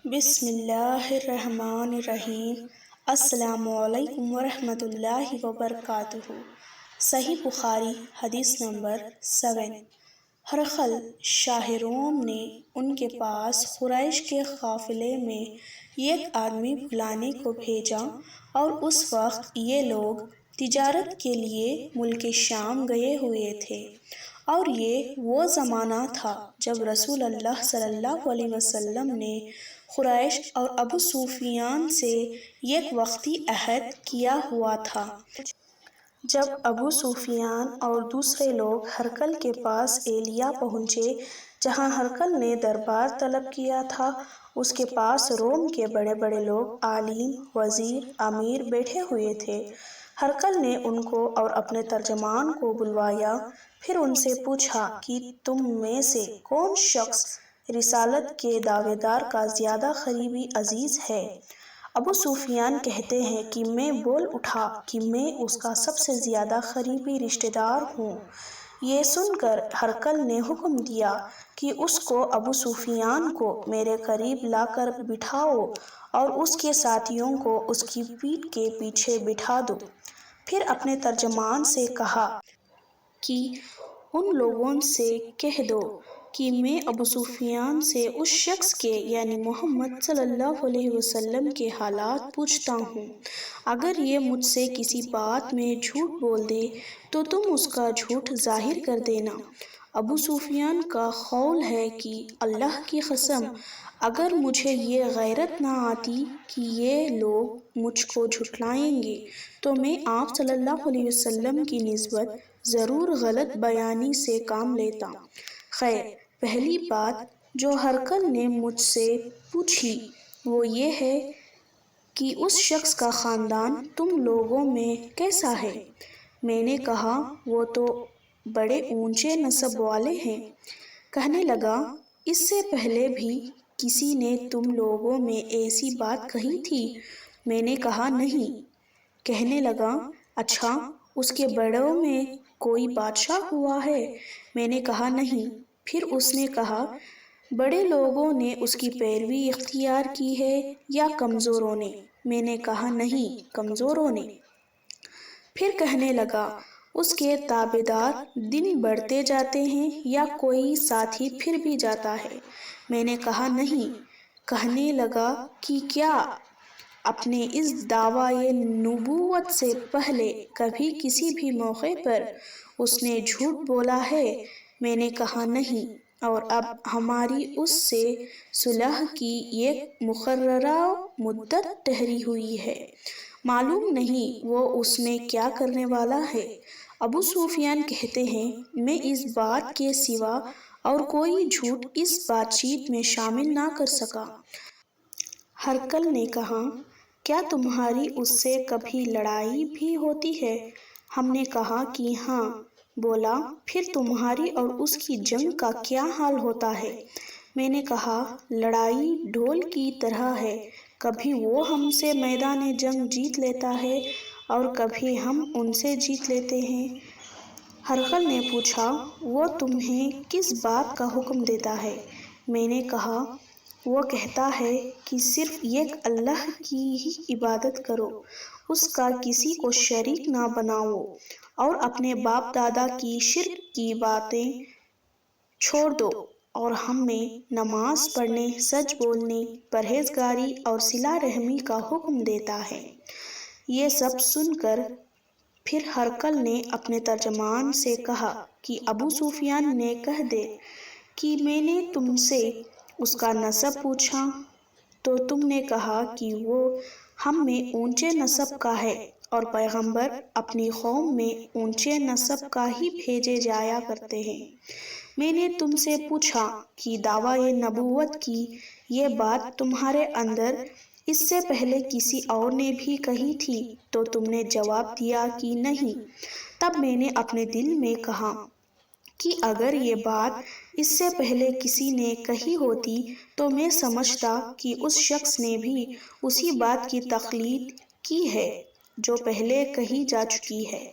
بسم اللہ الرحمن الرحیم۔ السلام علیکم ورحمۃ اللہ وبرکاتہ۔ صحیح بخاری حدیث نمبر 7۔ ہرقل شاہ روم نے ان کے پاس قریش کے قافلے میں ایک آدمی بلانے کو بھیجا، اور اس وقت یہ لوگ تجارت کے لیے ملک شام گئے ہوئے تھے، اور یہ وہ زمانہ تھا جب رسول اللہ صلی اللہ علیہ وسلم نے قریش اور ابو سفیان سے ایک وقتی عہد کیا ہوا تھا۔ جب ابو سفیان اور دوسرے لوگ ہرقل کے پاس ایلیا پہنچے، جہاں ہرقل نے دربار طلب کیا تھا، اس کے پاس روم کے بڑے بڑے لوگ، عالم، وزیر، امیر بیٹھے ہوئے تھے۔ ہرقل نے ان کو اور اپنے ترجمان کو بلوایا، پھر ان سے پوچھا کہ تم میں سے کون شخص رسالت کے دعوے دار کا زیادہ قریبی عزیز ہے؟ ابو سفیان کہتے ہیں کہ میں بول اٹھا کہ میں اس کا سب سے زیادہ قریبی رشتہ دار ہوں۔ یہ سن کر ہرقل نے حکم دیا کہ اس کو ابو سفیان کو میرے قریب لا کر بٹھاؤ اور اس کے ساتھیوں کو اس کی پیٹھ کے پیچھے بٹھا دو۔ پھر اپنے ترجمان سے کہا کہ ان لوگوں سے کہہ دو کہ میں ابو سفیان سے اس شخص کے یعنی محمد صلی اللہ علیہ وسلم کے حالات پوچھتا ہوں۔ اگر یہ مجھ سے کسی بات میں جھوٹ بول دے تو تم اس کا جھوٹ ظاہر کر دینا۔ ابو سفیان کا قول ہے کہ اللہ کی قسم، اگر مجھے یہ غیرت نہ آتی کہ یہ لوگ مجھ کو جھٹلائیں گے تو میں آپ صلی اللہ علیہ وسلم کی نسبت ضرور غلط بیانی سے کام لیتا۔ خیر، پہلی بات جو ہرقل نے مجھ سے پوچھی وہ یہ ہے کہ اس شخص کا خاندان تم لوگوں میں کیسا ہے؟ میں نے کہا وہ تو بڑے اونچے نسب والے ہیں۔ کہنے لگا اس سے پہلے بھی کسی نے تم لوگوں میں ایسی بات کہی تھی؟ میں نے کہا نہیں۔ کہنے لگا اچھا، اس کے بڑوں میں کوئی بادشاہ ہوا ہے؟ میں نے کہا نہیں۔ پھر اس نے کہا بڑے لوگوں نے اس کی پیروی اختیار کی ہے یا کمزوروں نے؟ میں نے کہا نہیں، کمزوروں نے۔ پھر کہنے لگا اس کے تابعدار دن بڑھتے جاتے ہیں یا کوئی ساتھی پھر بھی جاتا ہے؟ میں نے کہا نہیں۔ کہنے لگا کہ کیا اپنے اس دعویٰ نبوت سے پہلے کبھی کسی بھی موقع پر اس نے جھوٹ بولا ہے؟ میں نے کہا نہیں۔ اور اب ہماری اس سے صلح کی ایک مقررہ مدت ٹھہری ہوئی ہے، معلوم نہیں وہ اس میں کیا کرنے والا ہے۔ ابو سفیان کہتے ہیں میں اس بات کے سوا اور کوئی جھوٹ اس بات چیت میں شامل نہ کر سکا۔ ہرقل نے کہا کیا تمہاری اس سے کبھی لڑائی بھی ہوتی ہے؟ ہم نے کہا کہ ہاں۔ بولا پھر تمہاری اور اس کی جنگ کا کیا حال ہوتا ہے؟ میں نے کہا لڑائی ڈھول کی طرح ہے، کبھی وہ ہم سے میدان جنگ جیت لیتا ہے اور کبھی ہم ان سے جیت لیتے ہیں۔ ہرقل نے پوچھا وہ تمہیں کس بات کا حکم دیتا ہے؟ میں نے کہا وہ کہتا ہے کہ صرف ایک اللہ کی ہی عبادت کرو، اس کا کسی کو شریک نہ بناؤ، اور اپنے باپ دادا کی شرک کی باتیں چھوڑ دو، اور ہمیں نماز پڑھنے، سچ بولنے، پرہیزگاری اور صلہ رحمی کا حکم دیتا ہے۔ یہ سب سن کر پھر ہرقل نے اپنے ترجمان سے کہا کہ ابو سفیان نے کہہ دے کہ میں نے تم سے اس کا نسب پوچھا تو تم نے کہا کہ وہ ہم میں اونچے نسب کا ہے، اور پیغمبر اپنی قوم میں اونچے نسب کا ہی بھیجے جایا کرتے ہیں۔ میں نے تم سے پوچھا کہ دعویٰ نبوت کی یہ بات تمہارے اندر اس سے پہلے کسی اور نے بھی کہی تھی تو تم نے جواب دیا کہ نہیں۔ تب میں نے اپنے دل میں کہا کہ اگر یہ بات اس سے پہلے کسی نے کہی ہوتی تو میں سمجھتا کہ اس شخص نے بھی اسی بات کی تقلید کی ہے جو پہلے کہی جا چکی ہے۔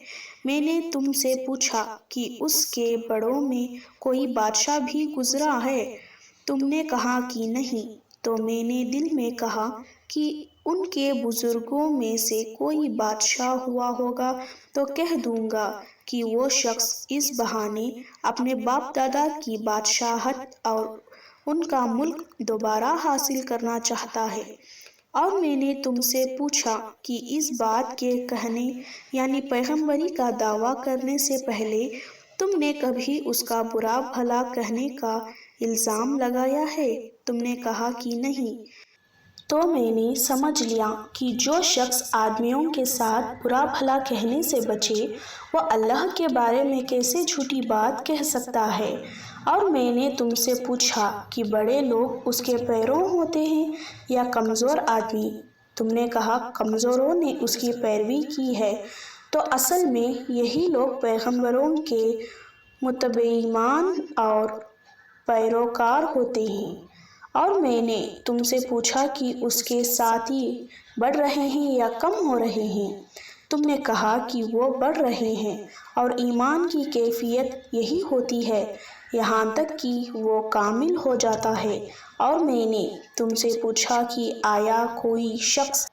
میں نے تم سے پوچھا کہ اس کے بڑوں میں کوئی بادشاہ بھی گزرا ہے؟ تم نے کہا کہ نہیں۔ تو میں نے دل میں کہا کہ ان کے بزرگوں میں سے کوئی بادشاہ ہوا ہوگا تو کہہ دوں گا کہ وہ شخص اس بہانے اپنے باپ دادا کی بادشاہت اور ان کا ملک دوبارہ حاصل کرنا چاہتا ہے۔ اور میں نے تم سے پوچھا کہ اس بات کے کہنے یعنی پیغمبری کا دعویٰ کرنے سے پہلے تم نے کبھی اس کا برا بھلا کہنے کا الزام لگایا ہے؟ تم نے کہا کہ نہیں۔ تو میں نے سمجھ لیا کہ جو شخص آدمیوں کے ساتھ برا بھلا کہنے سے بچے وہ اللہ کے بارے میں کیسے جھوٹی بات کہہ سکتا ہے۔ اور میں نے تم سے پوچھا کہ بڑے لوگ اس کے پیروں ہوتے ہیں یا کمزور آدمی؟ تم نے کہا کمزوروں نے اس کی پیروی کی ہے۔ تو اصل میں یہی لوگ پیغمبروں کے متبعین اور پیروکار ہوتے ہیں۔ اور میں نے تم سے پوچھا کہ اس کے ساتھی بڑھ رہے ہیں یا کم ہو رہے ہیں؟ تم نے کہا کہ وہ بڑھ رہے ہیں، اور ایمان کی کیفیت یہی ہوتی ہے یہاں تک کہ وہ کامل ہو جاتا ہے۔ اور میں نے تم سے پوچھا کہ آیا کوئی شخص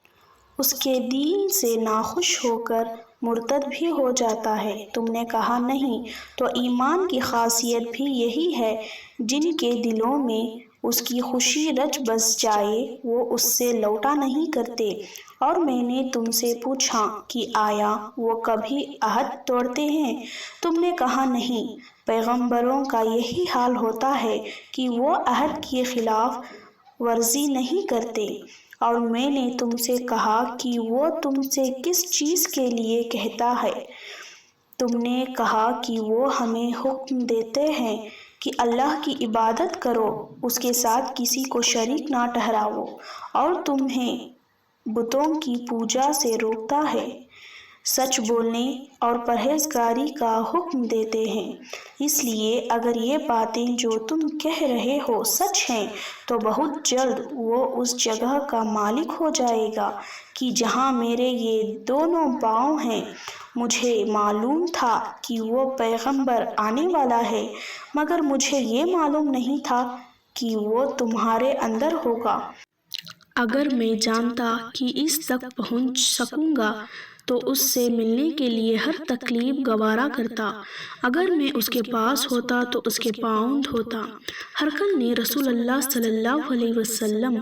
اس کے دین سے ناخوش ہو کر مرتد بھی ہو جاتا ہے؟ تم نے کہا نہیں۔ تو ایمان کی خاصیت بھی یہی ہے، جن کے دلوں میں اس کی خوشی رچ بس جائے وہ اس سے لوٹا نہیں کرتے۔ اور میں نے تم سے پوچھا کہ آیا وہ کبھی عہد توڑتے ہیں؟ تم نے کہا نہیں۔ پیغمبروں کا یہی حال ہوتا ہے کہ وہ عہد کی خلاف ورزی نہیں کرتے۔ اور میں نے تم سے کہا کہ وہ تم سے کس چیز کے لیے کہتا ہے؟ تم نے کہا کہ وہ ہمیں حکم دیتے ہیں کہ اللہ کی عبادت کرو، اس کے ساتھ کسی کو شریک نہ ٹھہراؤ، اور تمہیں بتوں کی پوجا سے روکتا ہے، سچ بولنے اور پرہیزگاری کا حکم دیتے ہیں۔ اس لیے اگر یہ باتیں جو تم کہہ رہے ہو سچ ہیں تو بہت جلد وہ اس جگہ کا مالک ہو جائے گا کہ جہاں میرے یہ دونوں پاؤں ہیں۔ مجھے معلوم تھا کہ وہ پیغمبر آنے والا ہے، مگر مجھے یہ معلوم نہیں تھا کہ وہ تمہارے اندر ہوگا۔ اگر میں جانتا کہ اس تک پہنچ سکوں گا تو اس سے ملنے کے لیے ہر تکلیف گوارا کرتا۔ اگر میں اس کے پاس ہوتا تو اس کے پاؤں دھوتا۔ ہرقل نے رسول اللہ صلی اللہ علیہ وسلم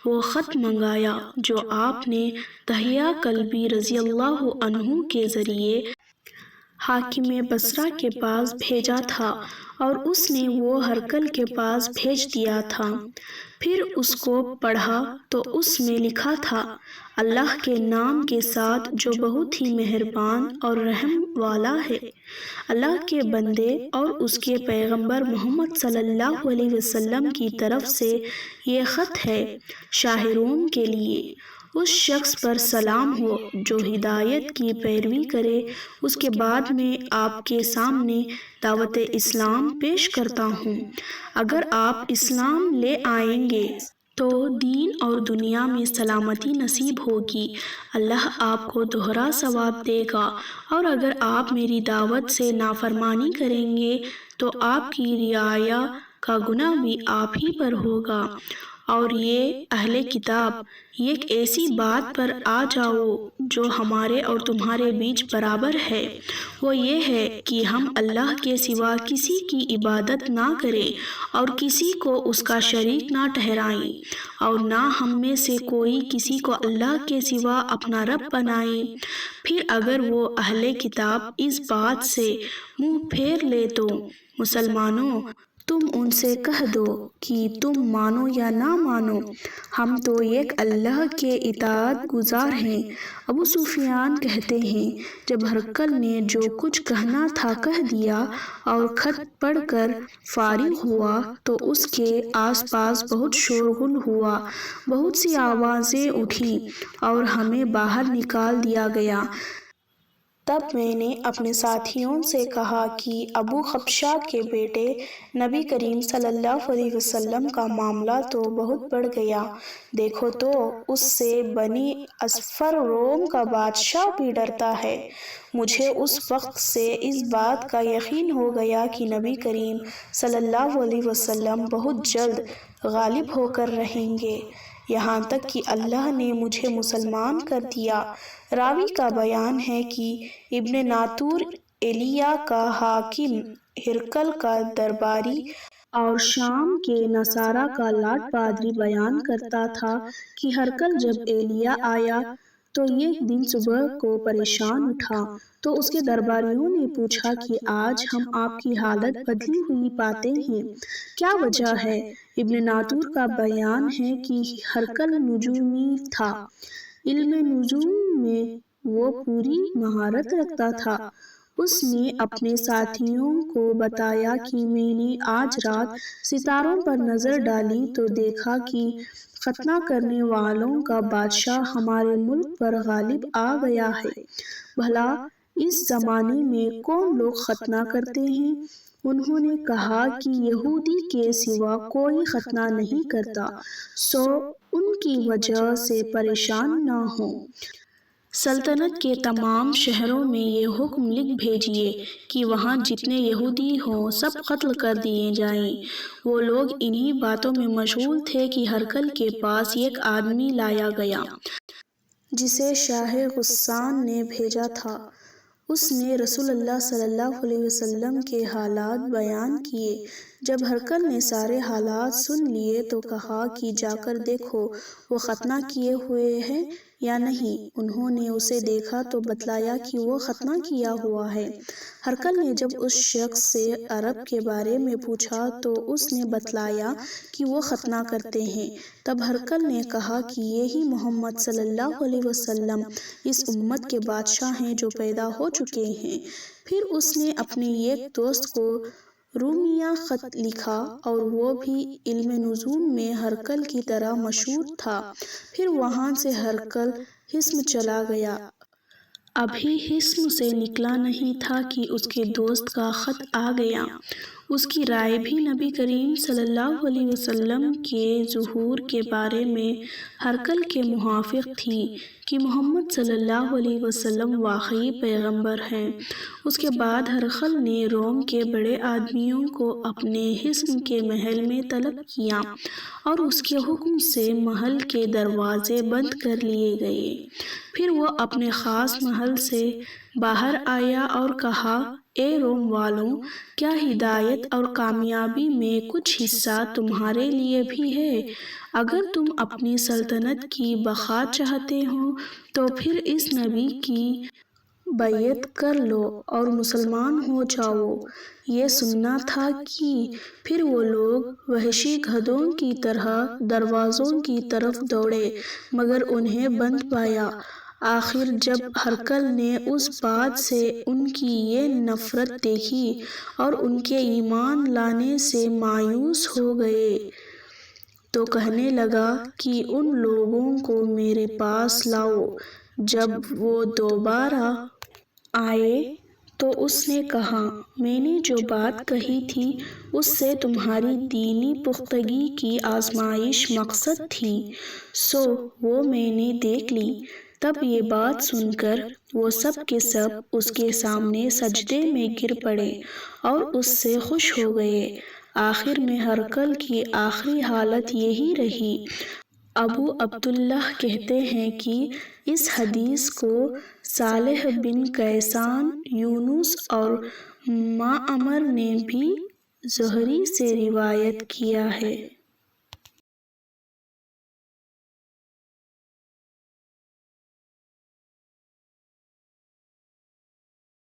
وہ خط منگایا جو آپ نے دحیہ کلبی رضی اللہ عنہ کے ذریعے حاکم بصرہ کے پاس بھیجا تھا، اور اس نے وہ ہرقل کے پاس بھیج دیا تھا۔ پھر اس کو پڑھا تو اس میں لکھا تھا، اللہ کے نام کے ساتھ جو بہت ہی مہربان اور رحم والا ہے۔ اللہ کے بندے اور اس کے پیغمبر محمد صلی اللہ علیہ وسلم کی طرف سے یہ خط ہے، شاہ روم کے لیے۔ اس شخص پر سلام ہو جو ہدایت کی پیروی کرے۔ اس کے بعد میں آپ کے سامنے دعوت اسلام پیش کرتا ہوں۔ اگر آپ اسلام لے آئیں گے تو دین اور دنیا میں سلامتی نصیب ہوگی، اللہ آپ کو دوہرا ثواب دے گا، اور اگر آپ میری دعوت سے نافرمانی کریں گے تو آپ کی رعایا کا گناہ بھی آپ ہی پر ہوگا۔ اور یہ اہل کتاب، ایک ایسی بات پر آ جاؤ جو ہمارے اور تمہارے بیچ برابر ہے، وہ یہ ہے کہ ہم اللہ کے سوا کسی کی عبادت نہ کریں اور کسی کو اس کا شریک نہ ٹھہرائیں، اور نہ ہم میں سے کوئی کسی کو اللہ کے سوا اپنا رب بنائے۔ پھر اگر وہ اہل کتاب اس بات سے منہ پھیر لے تو مسلمانوں، تم ان سے کہہ دو کہ تم مانو یا نہ مانو، ہم تو ایک اللہ کے اطاعت گزار ہیں۔ ابو سفیان کہتے ہیں، جب ہرقل نے جو کچھ کہنا تھا کہہ دیا اور خط پڑھ کر فارغ ہوا تو اس کے آس پاس بہت شورغل ہوا، بہت سی آوازیں اٹھیں اور ہمیں باہر نکال دیا گیا۔ تب میں نے اپنے ساتھیوں سے کہا کہ ابو خبشہ کے بیٹے نبی کریم صلی اللہ علیہ وسلم کا معاملہ تو بہت بڑھ گیا، دیکھو تو اس سے بنی اصفر روم کا بادشاہ بھی ڈرتا ہے۔ مجھے اس وقت سے اس بات کا یقین ہو گیا کہ نبی کریم صلی اللہ علیہ وسلم بہت جلد غالب ہو کر رہیں گے، یہاں تک کہ اللہ نے مجھے مسلمان کر دیا۔ راوی کا بیان ہے کہ ابن ناطور ایلیا کا حاکم، ہرقل کا درباری اور شام کے نصارہ کا لاٹ پادری بیان کرتا تھا کہ ہرقل جب ایلیا آیا تو ایک دن صبح کو پریشان اٹھا تو اس کے درباریوں نے پوچھا کہ آج ہم آپ کی حالت بدلی ہوئی پاتے ہیں، کیا وجہ ہے؟ ابن ناطور کا بیان ہے کہ ہرقل نجومی تھا، علم نجوم میں وہ پوری مہارت رکھتا تھا۔ اس نے اپنے ساتھیوں کو بتایا کہ میں نے آج رات ستاروں پر نظر ڈالی تو دیکھا کہ ختنہ کرنے والوں کا بادشاہ ہمارے ملک پر غالب آ گیا ہے، بھلا اس زمانے میں کون لوگ ختنہ کرتے ہیں؟ انہوں نے کہا کہ یہودی کے سوا کوئی ختنہ نہیں کرتا، سو ان کی وجہ سے پریشان نہ ہوں۔ سلطنت کے تمام شہروں میں یہ حکم لکھ بھیجیے کہ وہاں جتنے یہودی ہوں سب قتل کر دیے جائیں۔ وہ لوگ انہی باتوں میں مشغول تھے کہ ہرقل کے پاس ایک آدمی لایا گیا جسے شاہ غسان نے بھیجا تھا۔ اس نے رسول اللہ صلی اللہ علیہ وسلم کے حالات بیان کیے۔ جب ہرقل نے سارے حالات سن لیے تو کہا کہ جا کر دیکھو وہ ختنہ کیے ہوئے ہیں یا نہیں۔ انہوں نے اسے دیکھا تو بتلایا کہ وہ ختنہ کیا ہوا ہے۔ ہرقل نے جب اس شخص سے عرب کے بارے میں پوچھا تو اس نے بتلایا کہ وہ ختنہ کرتے ہیں۔ تب ہرقل نے کہا کہ یہی محمد صلی اللہ علیہ وسلم اس امت کے بادشاہ ہیں جو پیدا ہو چکے ہیں۔ پھر اس نے اپنے ایک دوست کو رومیہ خط لکھا اور وہ بھی علم نجوم میں ہرقل کی طرح مشہور تھا۔ پھر وہاں سے ہرقل حصن چلا گیا۔ ابھی حصن سے نکلا نہیں تھا کہ اس کے دوست کا خط آ گیا۔ اس کی رائے بھی نبی کریم صلی اللہ علیہ وسلم کے ظہور کے بارے میں ہرقل کے موافق تھی کہ محمد صلی اللہ علیہ وسلم واقعی پیغمبر ہیں۔ اس کے بعد ہرقل نے روم کے بڑے آدمیوں کو اپنے حصن کے محل میں طلب کیا اور اس کے حکم سے محل کے دروازے بند کر لیے گئے۔ پھر وہ اپنے خاص محل سے باہر آیا اور کہا، اے روم والوں، کیا ہدایت اور کامیابی میں کچھ حصہ تمہارے لیے بھی ہے؟ اگر تم اپنی سلطنت کی بقا چاہتے ہو تو پھر اس نبی کی بیعت کر لو اور مسلمان ہو جاؤ۔ یہ سننا تھا کہ پھر وہ لوگ وحشی گدھوں کی طرح دروازوں کی طرف دوڑے مگر انہیں بند پایا۔ آخر جب ہرقل نے اس بات سے ان کی یہ نفرت دیکھی اور ان کے ایمان لانے سے مایوس ہو گئے تو کہنے لگا کہ ان لوگوں کو میرے پاس لاؤ۔ جب وہ دوبارہ آئے تو اس نے کہا، میں نے جو بات کہی تھی اس سے تمہاری دینی پختگی کی آزمائش مقصد تھی، سو وہ میں نے دیکھ لی۔ تب یہ بات سن کر وہ سب کے سب اس کے سامنے سجدے میں گر پڑے اور اس سے خوش ہو گئے۔ آخر میں ہرقل کی آخری حالت یہی رہی۔ ابو عبداللہ کہتے ہیں کہ اس حدیث کو صالح بن کیسان، یونس اور معمر نے بھی زہری سے روایت کیا ہے۔